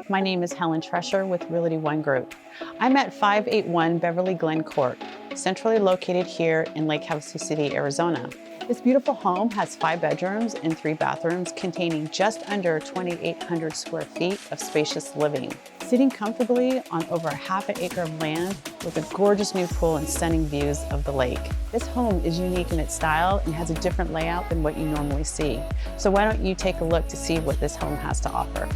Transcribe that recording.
my name is Helen Tresher with Realty One Group. I'm at 581 Beverly Glen Court, centrally located here in Lake Havasu City, Arizona. This beautiful home has 5 bedrooms and 3 bathrooms containing just under 2,800 square feet of spacious living. Sitting comfortably on over ½ an acre of land with a gorgeous new pool and stunning views of the lake. This home is unique in its style and has a different layout than what you normally see. So why don't you take a look to see what this home has to offer.